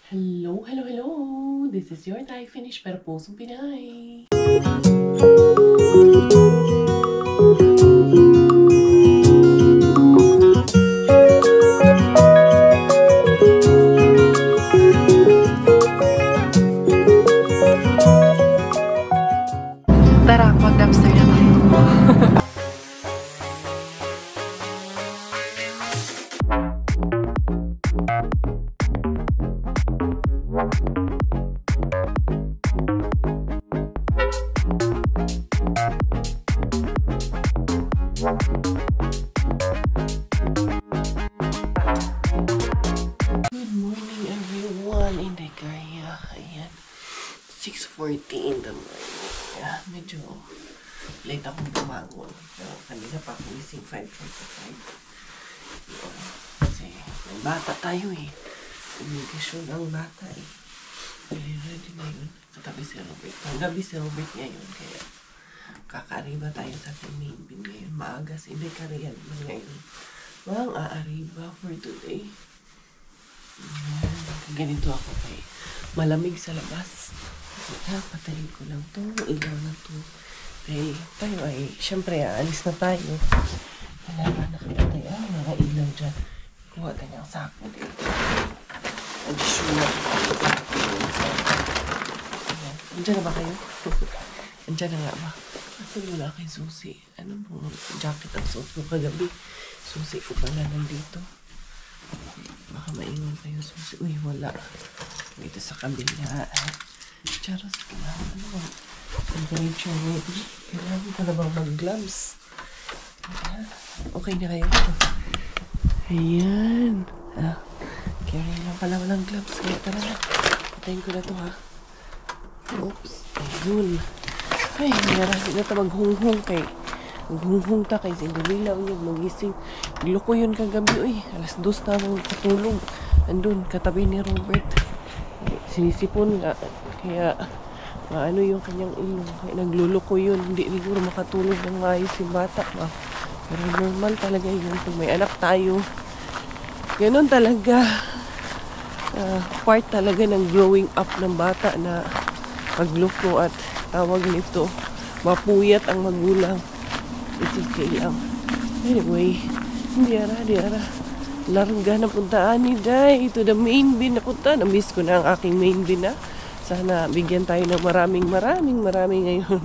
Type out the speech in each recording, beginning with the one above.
Hello, hello, hello! This is your Thai Finish pero pusong Pinay. Tara, mag-dumpster na tayo. Good morning everyone! Hindi kaya. Ayan. 6:40 in the morning. Yeah, medyo late akong bumangon. Pero kanina pa ako gising 5:45. Yun. Kasi may bata tayo eh. Communication ang bata eh. Ready na yun. Katabi si Robert. Panggabi si Robert ngayon. Kaya kakariba tayo sa ating main bin ngayon. Maaga si Dekarian ngayon. Mang aariba for today. Ganito ako kay malamig sa labas. Kaya patayin ko lang to. Ilaw na to. Okay, tayo ay syempre aalis na tayo. Kailangan nakapatay mga ilaw dyan. Kuha tayo ng sako dito. Addition na Andiyan na ba kayo? Andiyan na nga ba? Kasi wala kay Susi. Ano mo? Jacket ang suot ko kagabi. Susi ko pala nandito. Baka maingon kayo Susi. Uy, wala. Dito sa kabila. Charos ka na. Ano ba? Temperature mo. Kailangan ko na bang mag-gloves? Okay na kayo? Ayan. Carry lang pala walang gloves. Kaya tara na. Patayin ko na to ha. Oops. Ayun. Ay, narasin na ito maghunghung kay. Maghunghung ta kay Sindulila. Yung magising. Loko yun kagabi. Uy, alas 2 na akong katulog. Andun, katabi ni Robert. Sinisipon nga. Kaya, maano yung kanyang ilong. Kaya nagluloko yun. Hindi siguro makatulog ng maayos yung bata. Pero normal talaga yun. Kung may anak tayo. Ganon talaga. Part talaga ng growing up ng bata na pagloko at tawag nito mapuyat ang magulang. It's okay lang. Anyway, di ara larga na puntaan ni Day to the main bin na punta. Na-miss ko na ang aking main bin na. Sana bigyan tayo ng maraming ngayon.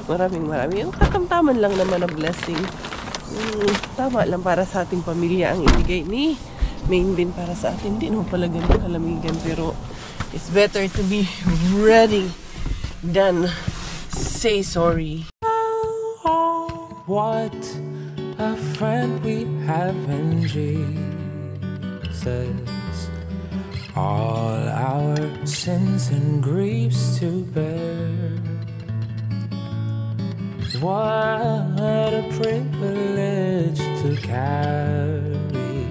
maraming. Yung katamtaman lang naman na blessing. Tama lang para sa ating pamilya ang ibigay ni main bin para sa atin. Hindi naman pala ganun kalamigan pero it's better to be ready than say sorry. What a friend we have in Jesus. All our sins and griefs to bear. What a privilege to carry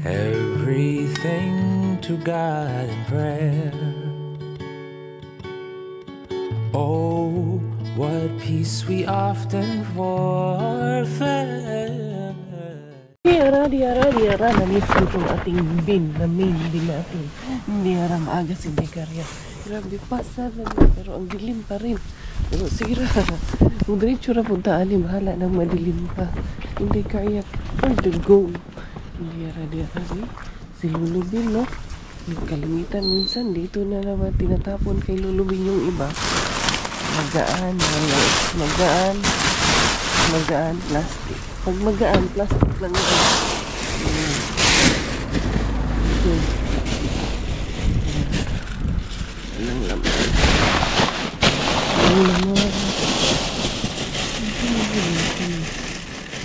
everything to God in prayer. Oh, what peace we often forfeit. Diara, na-miss ko itong ating bin, na main bin natin. Diara, maaga si Dekarya. Grabe pa, 7, pero ang dilim pa rin. Pero sige ra, kung diretso ra puntaan, bahala nang madilim pa. Hindi kaya for the go. Diara, si Lulubin, no? Kalimitan minsan, dito na naman tinatapon kay Lulubin yung iba. Magaan plastic. Pag magaan plastic lang yun. Walang laman.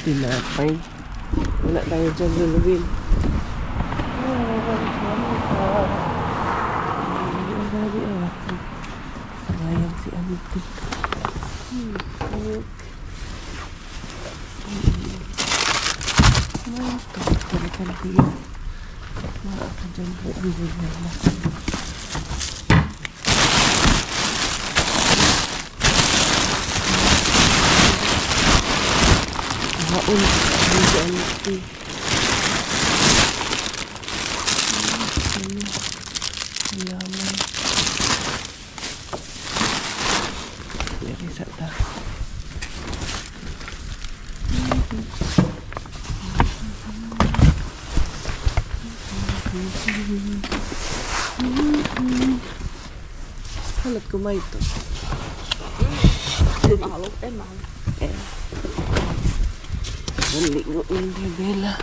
Tinapay. Wala tayo dyan Lulubin. Sayang si Amity. Ayok. Talagang diyan. Maaka dyan po ang gulala. Haon. Hindi Amity. Halat kumay to. Mahalog mahal. Eh. Naligo yung Bella.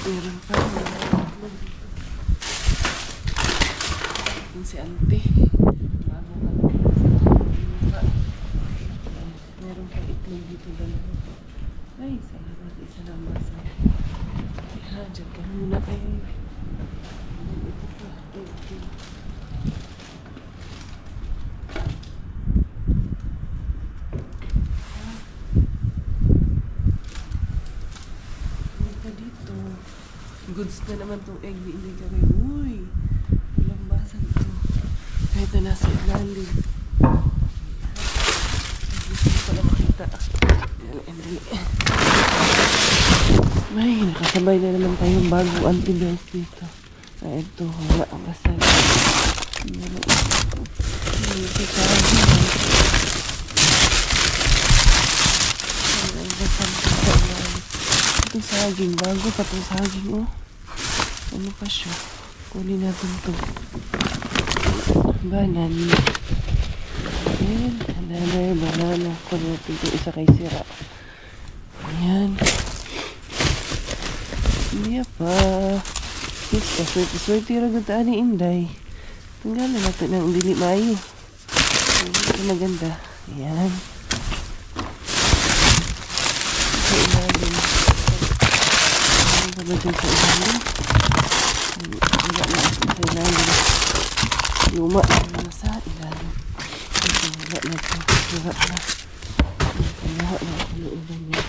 Meron pa. Yung si Auntie. Bago ka. Meron pa itlog dito dalawa. Ay, salamat. Isa lang basa. Yan, dyan ka muna kayo. Ito pa. Ito. Goods na naman itong egg ni Inday kami. Uy! Lambasan ito. Kahit na nasa ilalim. Gusto ko pala makita. Yan, Inday. May, nakasabay na naman tayong bagong anti-bells dito. Ah, ito. Wala ang basag. Ano ito? Ito sabi. Ano ang basag sa ilalim. Ito saging. Bago pa itong saging, oh. Ano pa siya? Kunin natin ito. Banana. And another banana. Kunin natin ito isa kay sira. Ayan. Hindi pa. Ito, swerte rin ganda ni Inday. Tanggalan natin ang dili maayo. Ito maganda. Ayan. Sa ilalim. Ano ba dyan sa ilalim? Wala na sa ilalim. Luma na sa ilalim. Wala na ito. Wala na. Wala na ang looban niya.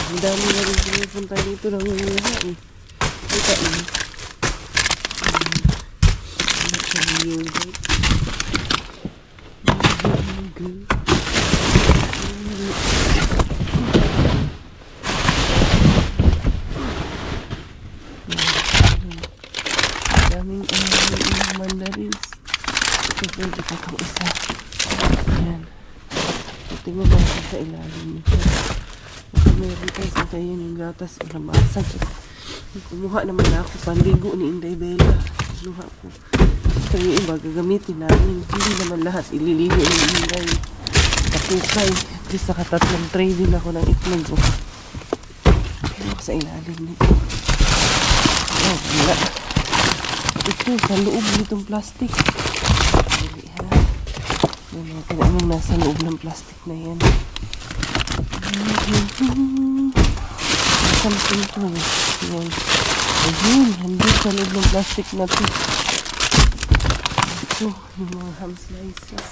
Ang dami na rin pumupunta dito ng mga eh. Kita niyo. Wala siyang yogurt. Daming mandarins. Ito pwede pa itong isa. Ayan. Tingnan natin sa ilalim nito. Meron tayo sa tayo yung gatas o nabasag. Kumuha naman ako panligo ni Inday Bella. Kumuha ko. Ito yung iba gagamitin namin. Hindi naman lahat ililigo ni Inday. Kapukay. At least nakatatlong tray din ako ng itlog. Pero ako sa ilalim nito. Oh, wala. Ito, sa loob nitong plastic. Dali ha. Yan natin anong nasa loob ng plastic na yan. Something to. Yan. Ayun, hindi sa loob ng plastic na ito. Ito, yung mga ham slices.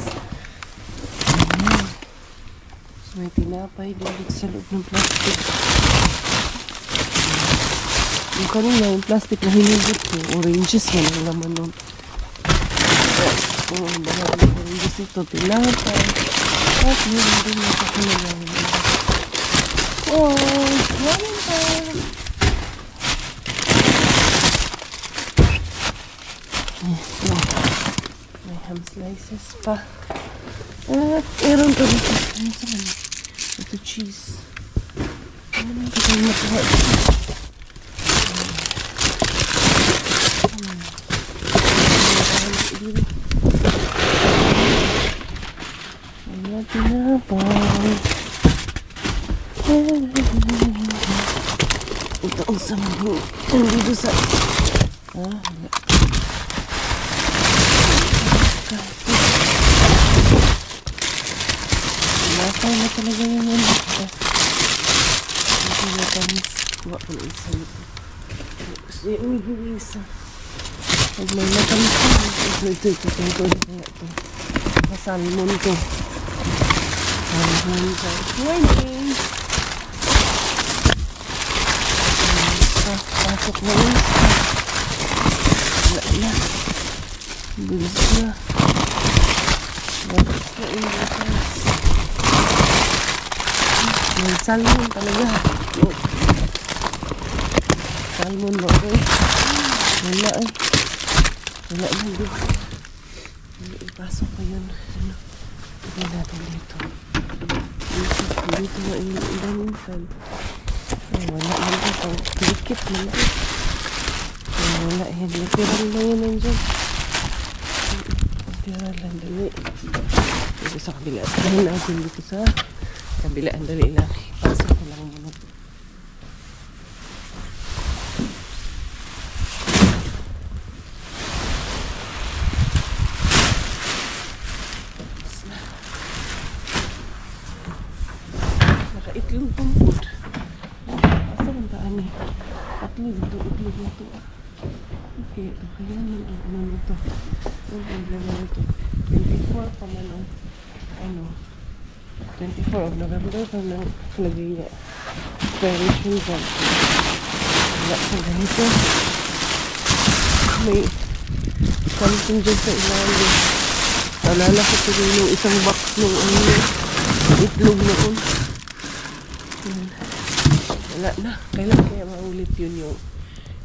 Ayan. So, may tinapay dito sa loob ng plastic. Yung kanina, yung plastic na hinugot ko, oranges na lang naman nun. Oo, marami ng oranges ito, tinapay. At yun din na ako nalaman. Oh, morning pa! Ito, may ham slices pa. At meron pa dito. Ano sa kanya? Ito cheese. Ano naman ito yung matuwa dito? Ayan, tinapay. Ito ang samahing. Nandito sa... wala. Tinapay na talaga yung ano. Ito na tamis. Kuha ko na isa nito. Gusto yung isa. Pag may matamis ko, ito. Salmon to. Salmon to. Morning! Pasok na yun. Wala na. Bilis na. Bilis na ingredients. May salmon talaga. Salmon ba ito eh? Wala eh. Wala na dito. Ipasok pa yun. Ano? Ito natin dito. Dito nga yung daminsan. Wala man ito. Likit man ito. Wala yan. Literal na yun nandiyan. Literal lang dali. Dito sa kabila. Dahil natin dito sa kabila. Ang dali lang. Ipasok ko lang muna. Itlog pang food. Asa ang daan eh? Itlog na ito. Okay, ito. Kaya ano nito? Ano ang lagay nito? 24 pa man ang ano? 24 of November pa nang lagay niya. Expiration dyan. Wala sa ganito. May something dyan sa ilalim. Naalala ko ito yung isang box ng ano itlog na ko. Wala na. Kailan kaya maulit yun yung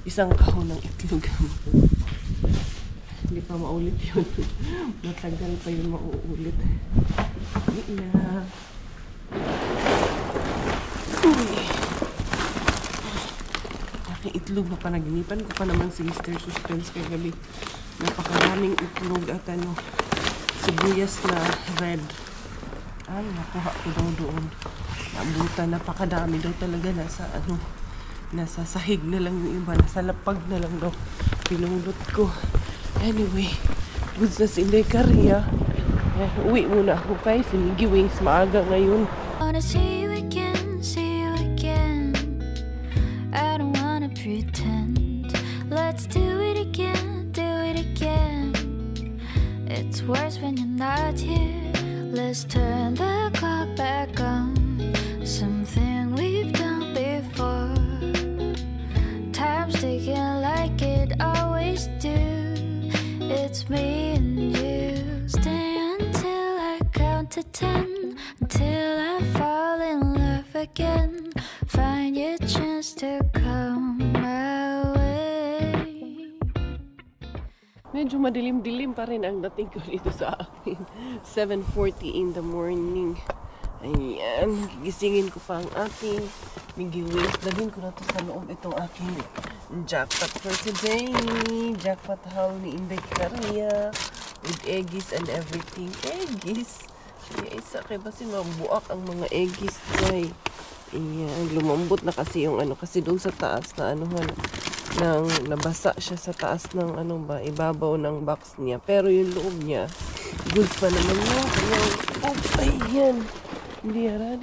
isang kahon ng itlog. Hindi pa maulit yun. Matagal pa yun mauulit. Hindi na. Uy. Itlog na panaginipan ko pa naman si Mr. Suspense kagabi. Napakaraming itlog at ano, sibuyas na red. Ay, nakuha ko daw doon. Nabutan, napakadami daw talaga nasa ano, nasa sahig na lang yung iba, nasa lapag na lang daw pinulot ko. Anyway, goods na si Inday Karia. Uwi muna ako kay Sinigi Wings, maaga ngayon. Wanna see you again, see you again. I don't wanna pretend. Let's do it again, do it again. It's worse when you're not here. Let's turn the clock back on. Something we've done before. Time's ticking like it always do. It's me and you. Stay until I count to 10. Until I fall in love again. Find your chance to come my way. Medyo madilim-dilim pa rin ang dating ko dito sa amin. 7:40 in the morning. Ayan, gigisingin ko pa ang aking Miggy Wings. Dalhin ko na to sa loob itong aking jackpot for today. Jackpot haul ni Inday Caria with eggies and everything. Eggies? Kaya isa kay basin mabuak ang mga eggies day. Ayan, lumambot na kasi yung ano, kasi doon sa taas na anuhan nang nabasa siya sa taas ng ano ba, ibabaw ng box niya. Pero yung loob niya, goods pa naman yun. Oh, ayan. Diara.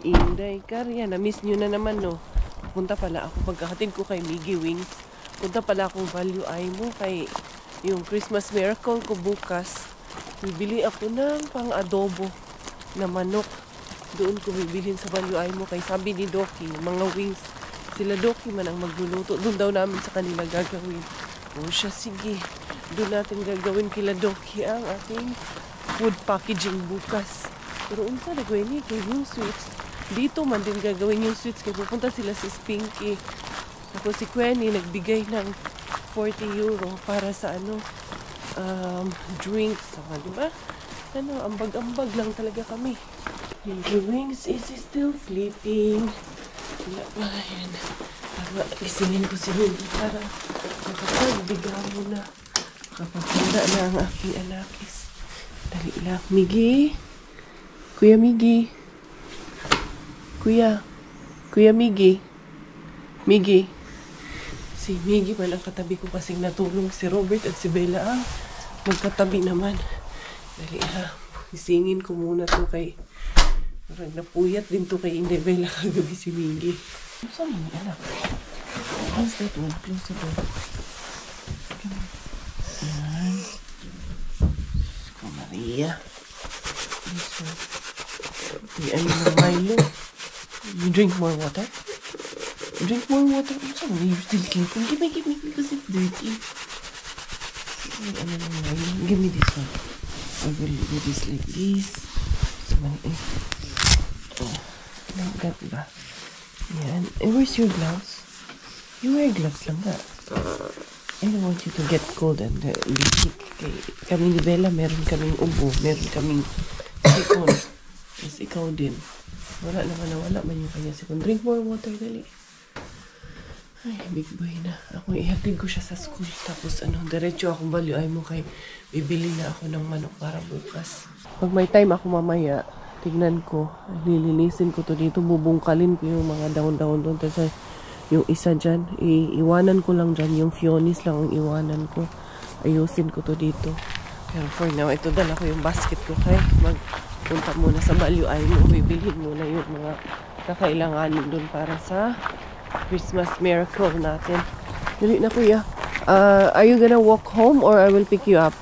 Inday Caria. Na-miss nyo na naman, no? Punta pala ako. Pagkakatid ko kay Miggy Wings. Punta pala akong Value Aimo kay yung Christmas Miracle ko bukas. Bibili ako ng pang-adobo na manok. Doon ko bibilhin sa Value Aimo kay sabi ni Doki, mga wings. Sila Doki man ang magluluto. Doon daw namin sa kanila gagawin. O siya, sige. Doon natin gagawin kila Doki ang ating food packaging bukas. Pero unsa na gawin ni kay yung sweets. Dito man din gagawin yung sweets kay pupunta sila sa Spinky. Ako si Quenny nagbigay ng 40 euro para sa ano drinks. Diba? Ano, ambag-ambag lang talaga kami. Miggy Wings is still sleeping. Wala pa yan. Para isingin ko si Miggy para makapagbigaw mo na. Makapagpanda na ang aking anakis. Dali lang. Miggy? Kuya Miggy? Kuya Miggy? Miggy? Si Miggy man ang katabi ko kasing natulong si Robert at si Bella ang magkatabi naman. Dali lang. Isingin ko muna to kay parang napuyat din to kay Inday Bella kagabi si Miggy. Saan mo anak? Close that one. Close the door. Ayan. Ko Maria. This one. Ayan yung Milo. You drink more water? Drink more water. Saan mo? You're still sleeping. Give me because it's dirty. Ano ng Milo? Give me this one. I will do this like this. Like that ba? Yan. And where's your gloves? You wear gloves lang nga. I don't want you to get cold and be sick. Kami ni Bella, meron kaming ubo, meron kaming sikon. Tapos ikaw din. Wala man yung kanya sikon. Drink more water, dali. Ay, big boy na. Ako, ihatid ko siya sa school. Tapos, diretso akong Value Aimo kay bibili na ako ng manok para bukas. Pag may time ako mamaya, tignan ko, lilinisin ko to dito, bubungkalin ko yung mga dahon-dahon doon. Tapos, yung isa dyan, iwanan ko lang dyan. Yung fionis lang ang iwanan ko. Ayusin ko to dito. Pero for now, ito dala ko yung basket ko kay magpunta muna sa Value Aimo. Bibilhin muna yung mga kakailanganin doon para sa Christmas Miracle natin. Dali na kuya. Are you gonna walk home or I will pick you up?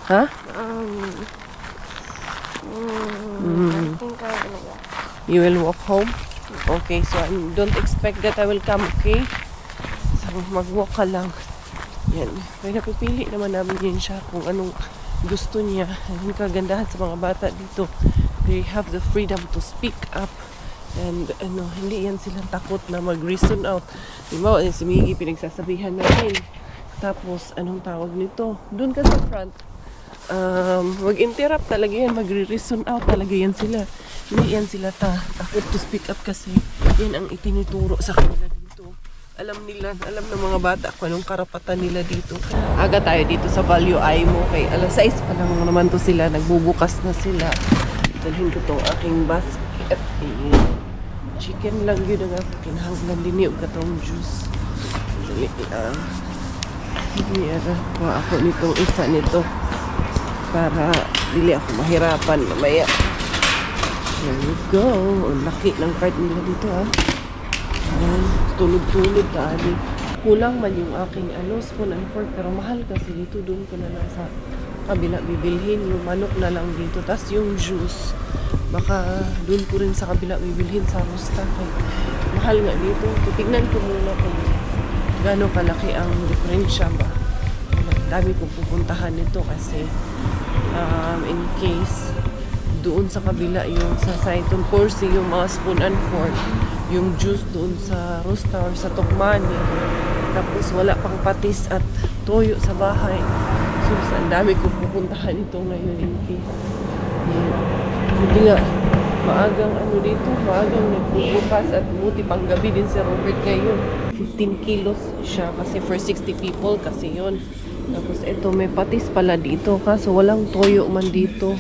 Huh? I think I'm gonna walk. You will walk home? Okay, so don't expect that I will come, okay? So mag-walk ka lang. Yan. May napipili naman namin yun siya kung anong gusto niya. Ang kagandahan sa mga bata dito. They have the freedom to speak up. And hindi yan silang takot na mag-reason out. Diba, si Miggy pinagsasabihan natin. Tapos, anong tawag nito? Doon ka sa front. Mag-interrupt talaga yan. Magre-reason out talaga yan sila. Hindi yan sila takot to speak up kasi yan ang itinuturo sa kanila dito. Alam ng mga bata kung anong karapatan nila dito. Aga tayo dito sa Value Aimo. Kay alas 6 pa lang naman to sila. Nagbubukas na sila. Dalhin ko to aking basket. Chicken lang yun ang ako kinahanglan din yung katong juice. Dali lang. Kuha ako nitong isa nito para dili ako mahirapan mamaya. There you go. Ang laki ng cart nila dito ha. Tulog-tulog tali. Kulang man yung aking spoon and fork pero mahal kasi dito. Doon ko na lang sa kabila bibilhin yung manok na lang dito. Tas yung juice baka doon ko rin sa kabila bibilhin sa Rosta kay mahal nga dito. Titignan ko muna kung gaano kalaki ang diferensya ba. Dami kong pupuntahan nito kasi in case doon sa kabila yung sa Saiton Corsi yung mga spoon and fork, yung juice doon sa Rosta or sa Tokmani, tapos wala pang patis at toyo sa bahay. So ang dami kong pupuntahan ito ngayon in case Buti nga, maagang ano dito, maagang nagbubukas at buti pang gabi din si Robert ngayon. 15 kilos siya kasi for 60 people kasi yon. Tapos ito may patis pala dito kaso walang toyo man dito.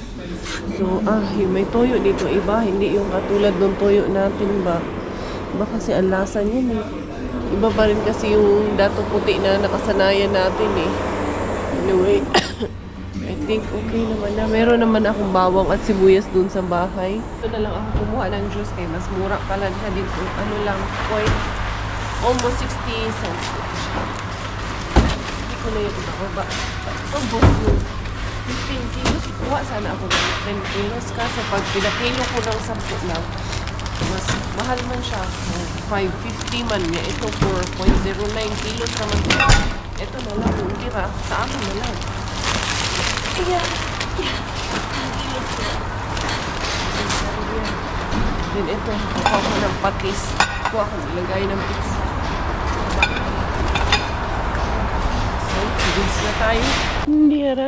So yung may toyo dito iba, hindi yung katulad ng toyo natin ba. Iba kasi ang lasa niya eh. Iba pa rin kasi yung dato puti na nakasanayan natin eh. Anyway, I think okay naman na. Meron naman akong bawang at sibuyas dun sa bahay. Ito na lang ako kumuha ng juice kay mas mura pala siya dito. Ano lang, almost 60 cents. Hindi ko na yung ibaba. Ubos yung 15 kilos. Kuha sana ako ng 10 kilos kasi pag pinakilo ko ng 10 lang, mas mahal man siya. 550 man niya. Ito 4.09 kilos naman. Ito na lang yung tira. Sa akin na lang. Ayan. Then ito, kuha ko ng patis. Kuha ko nilagay ng pizza. So, goods na tayo.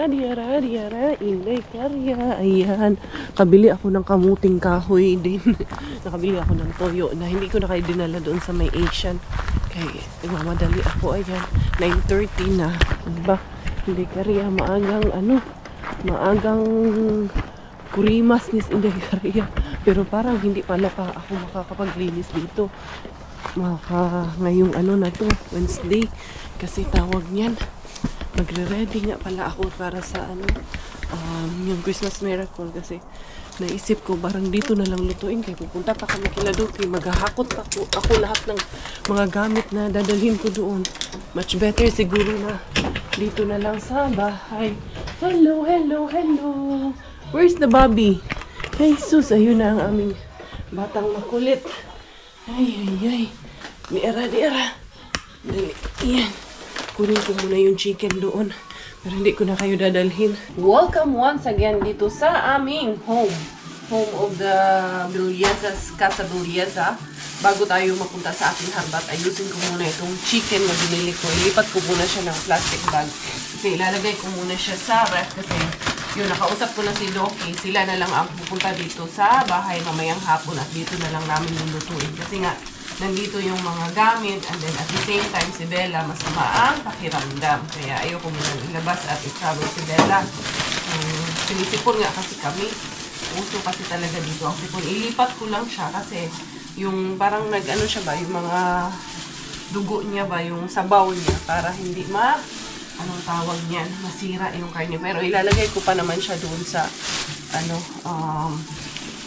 Diara, inday karya. Ayan. Kabili ako ng kamuting kahoy din. Nakabili ako ng toyo na hindi ko na kayo dinala doon sa may Asian. Kaya, nagmamadali ako. Ayan, 9:30 na. Diba? Hindi karya, maagang kurimas ni Inday Karya. Pero parang hindi pala pa ako makakapaglinis dito. Ngayong na to, Wednesday. Kasi tawag niyan. Magre-ready nga pala ako para sa yung Christmas Miracle. Kasi naisip ko, parang dito na lang lutuin. Kaya pupunta pa kami kila Doki. Maghahakot ako lahat ng mga gamit na dadalhin ko doon. Much better siguro na dito na lang sa bahay. Hello. Where's the Bobby? Jesus, ayun na ang aming batang makulit. Ay. Diara. Dali. Yan. Kunin ko muna yung chicken doon. Pero hindi ko na kayo dadalhin. Welcome once again dito sa aming home. Home of the Villezas, Casa Villeza. Bago tayo mapunta sa aking harbat, ayusin ko muna itong chicken na binili ko. Ilipat ko muna siya ng plastic bag. Kasi ilalagay ko muna siya sa ref kasi yun, nakausap ko na si Loki. Sila na lang ang pupunta dito sa bahay mamayang hapon at dito na lang namin lulutuin. Kasi nga, nandito yung mga gamit and then at the same time si Bella masama ang pakiramdam. Kaya ayoko muna ilabas at i-travel si Bella. Sinisipon nga kasi kami. Uso kasi talaga dito ang sipon. Ilipat ko lang siya kasi yung parang siya ba, yung mga dugo niya ba, yung sabaw niya para hindi anong tawag niyan, masira yung karne. Pero ilalagay ko pa naman siya doon sa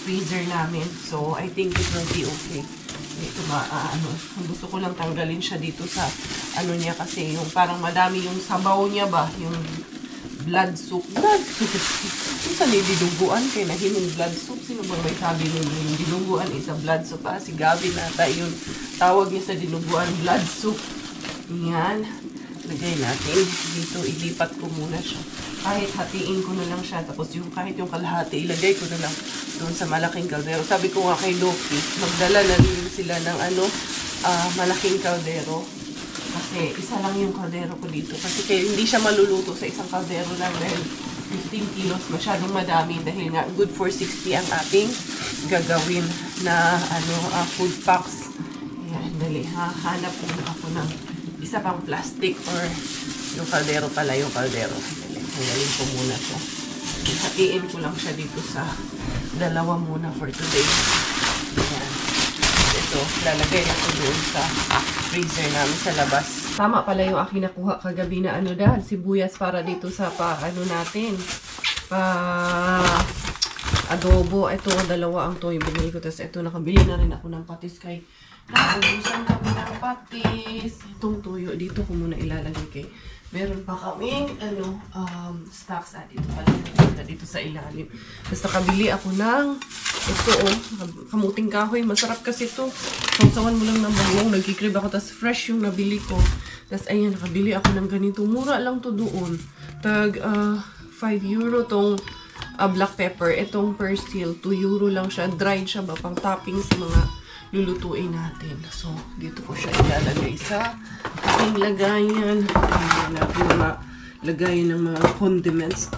freezer namin. So I think it will be okay. Ito gusto ko lang tanggalin siya dito sa niya kasi yung parang madami yung sabaw niya ba, yung blood soup. Kung saan yung dinuguan kay nahinong blood soup? Sino bang may sabi nun yung dinuguan is a blood soup? Si Gabi nata yun. Tawag niya sa dinuguan blood soup. Yan. Lagay natin. Dito, ilipat ko muna siya. Kahit hatiin ko na lang siya. Tapos kahit yung kalahati, ilagay ko na lang doon sa malaking kaldero. Sabi ko nga kay Loki, magdala na rin sila ng malaking kaldero. Kasi isa lang yung kaldero ko dito. Kasi hindi siya maluluto sa isang kaldero lang dahil 15 kilos, masyadong madami dahil nga good for 60 ang ating gagawin na food packs. Ayan, dali. Hanap muna ako ng isa pang plastic or yung kaldero pala yung kaldero. Dali, hanggalin ko muna siya. Hatiin ko lang siya dito sa dalawa muna for today. Ayan. Ito, lalagay na ko doon sa freezer namin sa labas. Tama pala yung aking nakuha kagabi na sibuyas para dito sa natin. Adobo. Ito, dalawa ang toyo binili ko. Tapos ito, nakabili na rin ako ng patis kay naubusan kami ng patis. Itong toyo, dito ko muna ilalagay kay meron pa kaming stocks dito pala dito sa ilalim. Tapos nakabili ako ng ito kamuting kahoy. Masarap kasi ito. Sausawan mo lang ng bawang. Nagkikrib ako. Tapos fresh yung nabili ko. Tapos ayan, nakabili ako ng ganito. Mura lang to doon. Tag 5 euro tong black pepper. Itong persil, 2 euro lang siya. Dried siya ba? Pang topping sa mga lulutuin natin. So, dito ko siya ilalagay sa aking lagayan. Ayan natin mga lagayan ng mga condiments.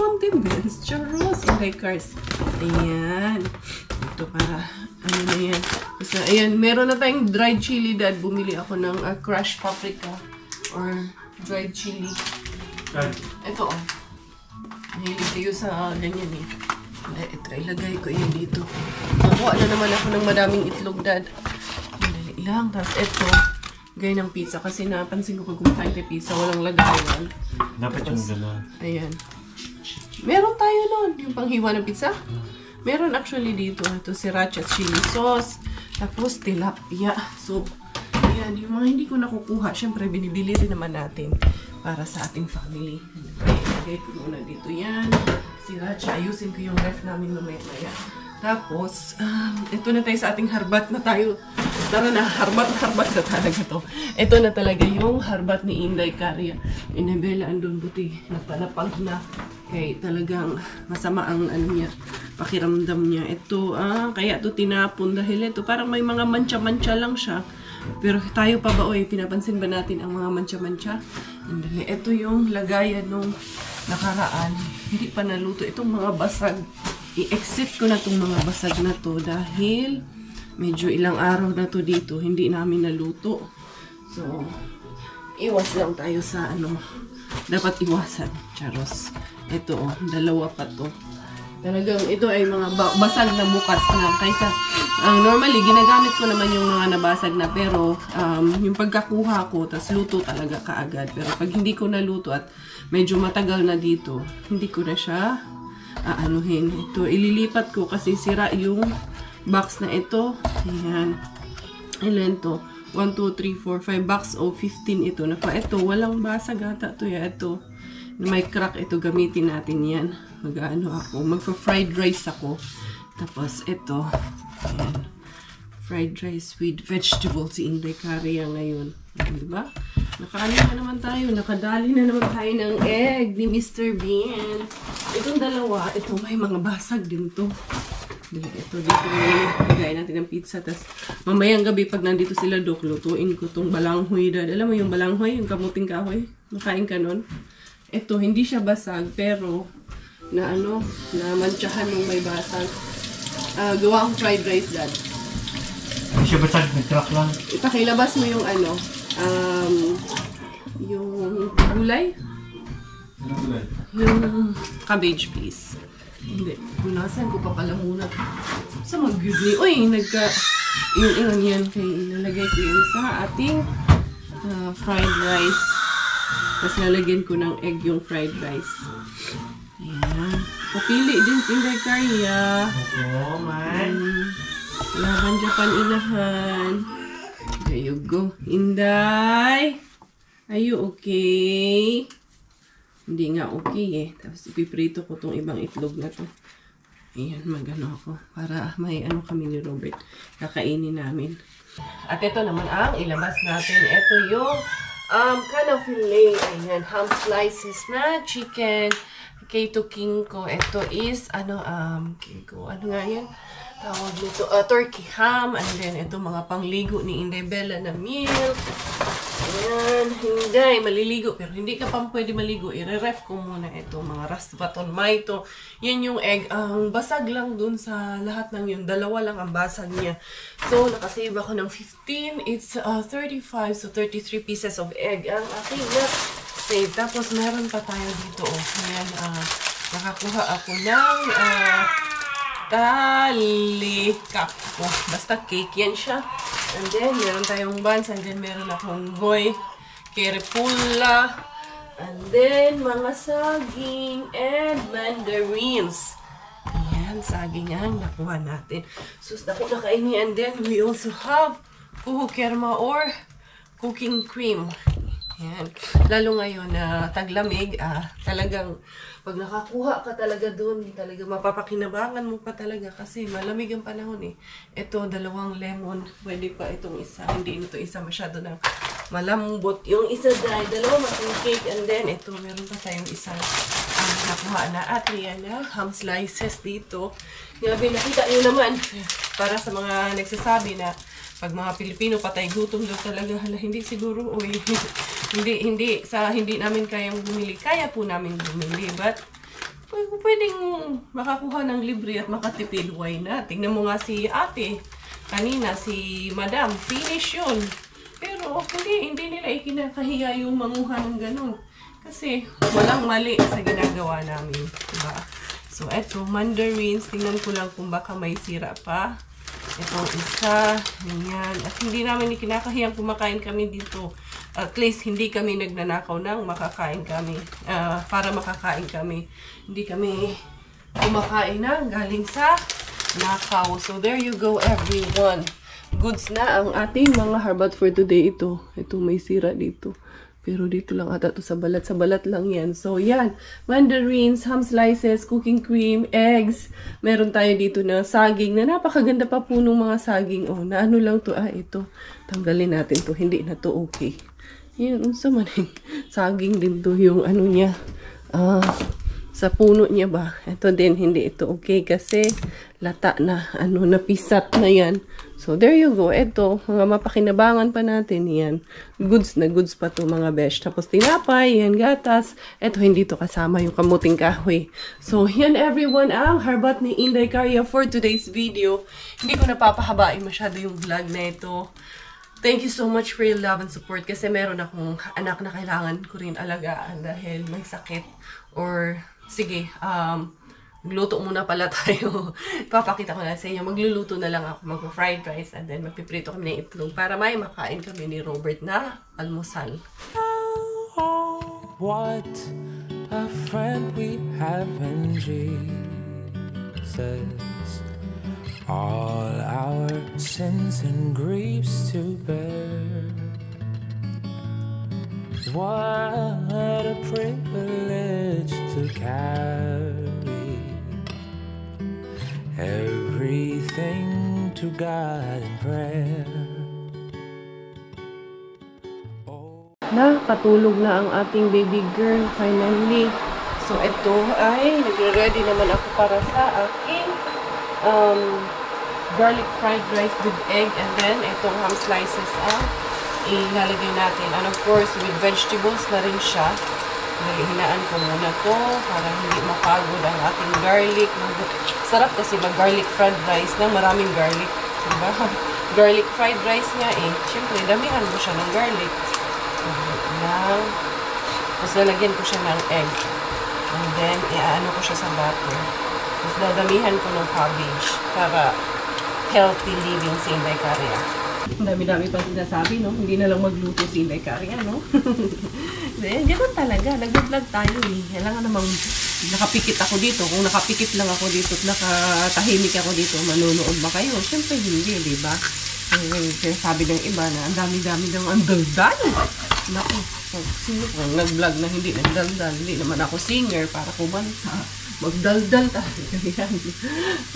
Charos! Inday cars. Ayan. Ito para, ano na yan. Basta, ayan, meron na tayong dried chili, Dad. Bumili ako ng crushed paprika or dried chili. Ito, oh. Mahilig kayo sa ganyan, eh. Ilagay ko yan dito. Nakuha na naman ako ng madaming itlog, Dad. Madali lang. Tapos ito, gaya ng pizza. Kasi napansin ko pag kumakain tayo pizza, walang lagayan. Dapat yung gano'n. Ayan. Meron tayo nun. Yung panghiwa ng pizza. Meron actually dito. Ito, sriracha chili sauce. Tapos, tilapia soup. Ayan. Yung mga hindi ko nakukuha, syempre, binibili rin naman natin para sa ating family. Ilagay ko muna dito yan. Sriracha. Ayusin ko yung ref namin mamaya-maya. Tapos, ito na tayo sa ating harbat na tayo. Tara na, harbat na talaga to. Ito na talaga yung harbat ni Inday Caria. Inabela andun buti. Napalapag na. Kaya talagang masama ang ano niya, pakiramdam niya. Ito, kaya to tinapon dahil ito parang may mga mancha-mancha lang siya. Pero tayo pa ba, oy, pinapansin ba natin ang mga mancha-mancha? Andali, ito yung lagayan nung nakaraan. Hindi pa naluto. Itong mga basag. I-exit ko na itong mga basag na to dahil medyo ilang araw na to dito. Hindi namin naluto. So, iwas lang tayo sa ano. Dapat iwasan. Charos. Ito, oh, dalawa pa to. Talagang ito ay mga basag na bukas na. Kaysa, normally, ginagamit ko naman yung mga nabasag na. Pero, yung pagkakuha ko, tas luto talaga kaagad. Pero pag hindi ko naluto at medyo matagal na dito, hindi ko na siya aanuhin. Ito, ililipat ko kasi sira yung box na ito. Ayan. Ilan to? 1, 2, 3, 4, 5 box o 15 ito. Ito, walang basag ata to. Ito, may crack ito. Gamitin natin yan. Mag-ano ako. Magpa-fried rice ako. Tapos, ito. Ayan. Fried rice with vegetables. Si Inday Caria ngayon. Diba? Nakaano na naman tayo. Nakadali na naman tayo ng egg ni Mr. Bean. Itong dalawa, ito may mga basag din to. Ito dito lagay natin ng pizza. Tapos mamayang gabi pag nandito sila, Dok, lutuin ko tong balanghoy. Alam mo yung balanghoy? Yung kamuting kahoy? Makain ka nun? Ito, hindi siya basag. Pero, na mantsahan ng may basag. Gawa akong fried rice, Dad. Hindi siya basag, nag-crack lang. Ipakilabas mo yung yung gulay. Yung cabbage, please. Hindi. Punasan ko pa pala muna. Sa mag-goodney. Uy, Yung yan. Kaya ilalagay ko yun sa ating fried rice. Tapos lalagyan ko ng egg yung fried rice. Ayan. Papili din si Inday Caria. Oo, man. Laban Japan inahan. There you go. Inday! Are you okay? Hindi nga okay eh. Tapos ipiprito ko tong ibang itlog na to. Ayan, magano ako. Para may ano kami ni Robert. Kakainin namin. At ito naman ang ilabas natin. Ito yung kind filet. Ayan, ham slices na chicken. Keto Kinko. Ito is, Kinko. Ano nga yan? Tawag nito, turkey ham. And then, ito mga pangligo ni Inday Bella na milk. Ayan, hindi, maliligo. Pero hindi ka pa pwede maligo. I-ref ko muna ito, mga raspaton maito. Yan yung egg. Ang basag lang dun sa lahat ng yun. Dalawa lang ang basag niya. So, nakasave ako ng 15. It's 35, so 33 pieces of egg. Ang aking na-save. Tapos, meron pa tayo dito. Ayan, nakakuha ako ng talikap ko. Basta cake yan siya. And then, meron tayong buns. And then, meron akong goy, kerepula. And then, mga saging and mandarins. Ayan, saging ang nakuha natin. Sus, naku na kaini. And then, we also have kuhu kerma or cooking cream. Ayan. Lalo ngayon na taglamig, talagang pag nakakuha ka talaga dun, talaga mapapakinabangan mo pa talaga kasi malamig ang panahon eh. Ito, 2 lemon. Pwede pa itong isa. Hindi ito isa masyado na malambot. Yung isa dahil 2 matong cake. And then, ito, meron pa tayong isang nakuha na at yan na ham slices dito. Grabe, nakita nyo naman. Para sa mga nagsasabi na pag mga Pilipino patay gutom daw talaga, hala, hindi siguro, hindi namin kayang bumili. Kaya po namin bumili, but pwedeng makakuha ng libre at makatipid. Why not? Tingnan mo nga si ate. Kanina, si madam. Finish yun. Pero hindi nila ikinakahiya yung manguha ng ganun. Kasi walang mali sa ginagawa namin. Diba? So, eto, mandarins. Tingnan ko lang kung baka may sira pa. Itong isa. Ganyan. At hindi namin ikinakahiyang kumakain kami dito. At least, hindi kami nagnanakaw ng makakain kami. Para makakain kami. Hindi kami kumakain ng galing sa nakaw. So, there you go, everyone. Goods na ang ating mga harbat for today. Ito may sira dito. Pero dito lang ata to sa balat. Sa balat lang yan. So, yan. Mandarins, ham slices, cooking cream, eggs. Meron tayo dito na saging na napakaganda pa po nung mga saging. Oh, na ano lang to. Ito. Tanggalin natin to. Hindi na to okay. Yan. Unsa man saging din to yung ano niya. Sa puno niya ba? Ito din, hindi ito okay kasi lata na, napisat na yan. So, there you go. Ito, mga mapakinabangan pa natin yan. Goods na goods pa to mga besh. Tapos tinapay, yan gatas. Ito, hindi to kasama yung kamuting kahoy. So, yan everyone ang harbat ni Inday Caria for today's video. Hindi ko napapahabain masyado yung vlog na ito. Thank you so much for your love and support kasi meron akong anak na kailangan ko rin alagaan dahil may sakit or sige, magluto muna pala tayo. Papakita ko na sa inyo. Magluluto na lang ako. Mag-fried rice and then magpiprito kami ng itlog para may makain kami ni Robert na almusal. What a friend we have in Jesus. All our sins and griefs to bear. What a privilege to carry everything to God in prayer. Nakatulog na ang ating baby girl finally. So ito ay nagre-ready naman ako para sa aking garlic fried rice with egg and then itong ham slices ilalagay natin. And of course, with vegetables na rin siya. Hinaan ko muna to para hindi mapagod ang ating garlic. Sarap kasi mag-garlic fried rice na maraming garlic. Diba? Garlic fried rice nga eh. Siyempre, damihan mo siya ng garlic. Tapos lalagyan ko siya ng egg. And then, iaano ko siya sa butter. Tapos dadamihan ko ng cabbage para healthy living si Inday Caria. Ang dami-dami pa sinasabi, no? Hindi na lang magluto si Inday Caria, no? Ganun talaga. Nag-vlog tayo, eh. Kailangan namang nakapikit ako dito. Kung nakapikit lang ako dito at nakatahimik ako dito, manunood ba kayo? Siyempre hindi, di ba? Kaya sabi ng iba na ang dami-dami ng ang daldal. Naku, sino kung nag-vlog na hindi nagdaldal? Hindi naman ako singer para kumanta. Magdaldal tayo.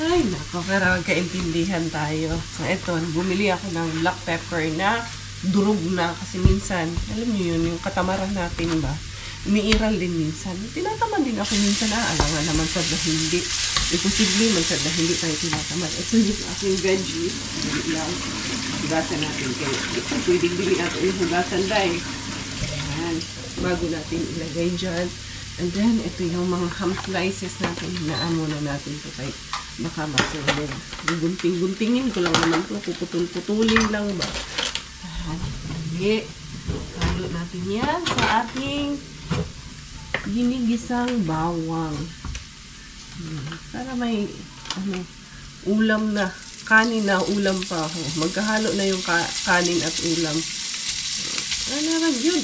Ay, nako, pero magkaintindihan tayo. So, eto, bumili ako ng black pepper na durog na. Kasi minsan, alam niyo yun, yung katamaran natin ba? Umiiral din minsan. Tinataman din ako minsan, alangan naman sa hindi. Imposible man sa hindi tayo tinataman. Ito yung aking veggie. Lang, hugasan natin kayo. Ito, pwedeng bili natin yung hugasan dahil. Ayan, bago natin ilagay dyan. And then, ito yung mga ham slices natin. Hinaan muna natin ito kay baka masulog. Gunting-guntingin ko lang naman ito. Puputol-putulin lang ba? Hindi. Halo natin yan sa ating ginigisang bawang. Para may ulam na. Kanin na ulam pa. Magkahalo na yung kanin at ulam. Ano yun?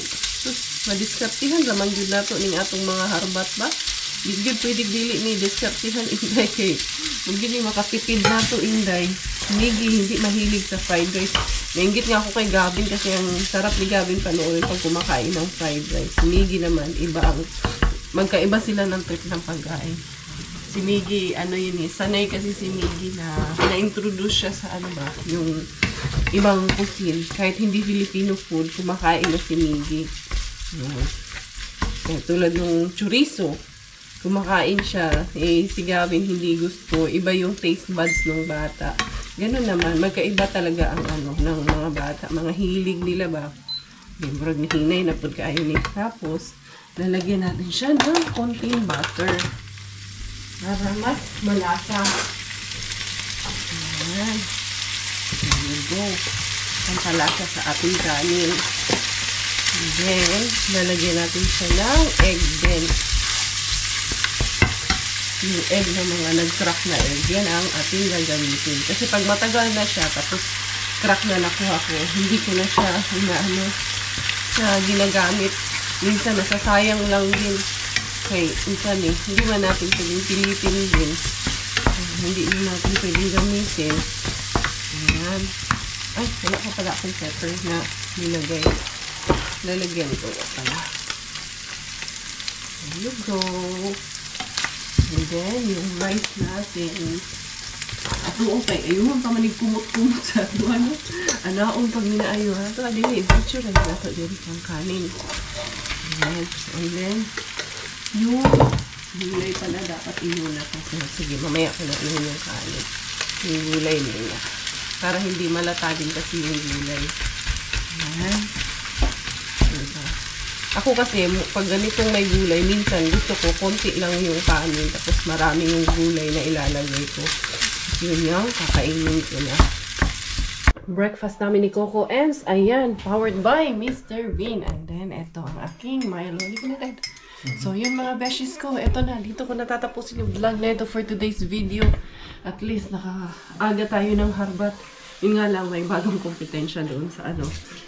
Madiskartihan naman yun nato ning atong mga harbat ba? Bigyan pwede dili ni diskartihan Inday kay. Magiging makatipid nato Inday. Hindi mahilig sa fried rice. Nainggit nga ako kay Gavin kasi ang sarap ni Gavin panoorin pag kumakain ng fried rice. Miggy naman, iba ang magkaiba sila ng trip ng pagkain. Si Miggy, yun eh, sanay kasi si Miggy na-introduce siya sa yung ibang cuisine. Kahit hindi Filipino food, kumakain na si Miggy. Tulad ng chorizo, kumakain siya. Si Gavin hindi gusto. Iba yung taste buds ng bata. Ganun naman, magkaiba talaga ang ng mga bata. Mga hilig nila ba? Murag ni hinay na pagkain nila. Tapos, lalagyan natin siya ng konting butter. Para mas malasa. Ayan. There you go. Ang palasa sa ating kanin. And then, lalagyan natin siya ng egg din. Yung egg na mga nag-crack na egg, yan ang ating gagamitin. Kasi pag matagal na siya, tapos crack na nakuha ko, hindi ko na siya ginagamit. Minsan, nasasayang lang din. Okay, minsan hindi man natin pwedeng pilitin din. Hindi na natin pwedeng gamitin. Ayan. Ay, wala ko pala akong pepper na nilagay. Lalagyan ko na pala. There you go. And then, yung rice natin. Ato, okay. Ayun, pamanig kumot-kumot sa ano. Anaon pag minaayo. Ito, adili. Picture lang na ito. Dili ang kanin. Ayan. And then, yung gulay pala dapat inuna kasi. Sige, mamaya ko na inunin yung kanin. Yung gulay nila. Para hindi malata din kasi yung gulay. Ayan. Diba? Ako kasi, pag ganitong may gulay, minsan gusto ko, konti lang yung kanin, tapos marami yung gulay na ilalagay ko. Yun yung kakainin ko na. Breakfast namin ni Coco Ems, ayan, powered by Mr. Bean. And then, eto ang aking Milo. So, yun mga beshies ko, eto na, dito ko natatapusin yung vlog na ito for today's video. At least, nakaaga tayo ng harbat. Yun nga lang, may bagong kompetensya doon sa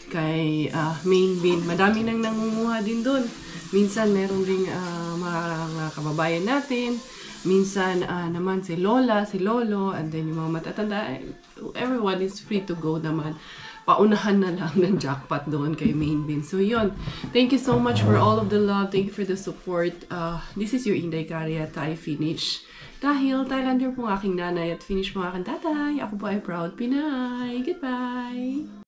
kay Main Bean. Madami nang nangunguha din doon. Minsan, meron ding mga kababayan natin. Minsan, naman si Lola, si Lolo, and then yung mga matatanda. Everyone is free to go naman. Paunahan na lang ng jackpot doon kay Main Bean. So, yun. Thank you so much for all of the love. Thank you for the support. This is your Inday Karya Thai Finish. Dahil Thailander po ang aking nanay at Finnish po ang aking tatay. Ako po ay proud Pinay. Goodbye!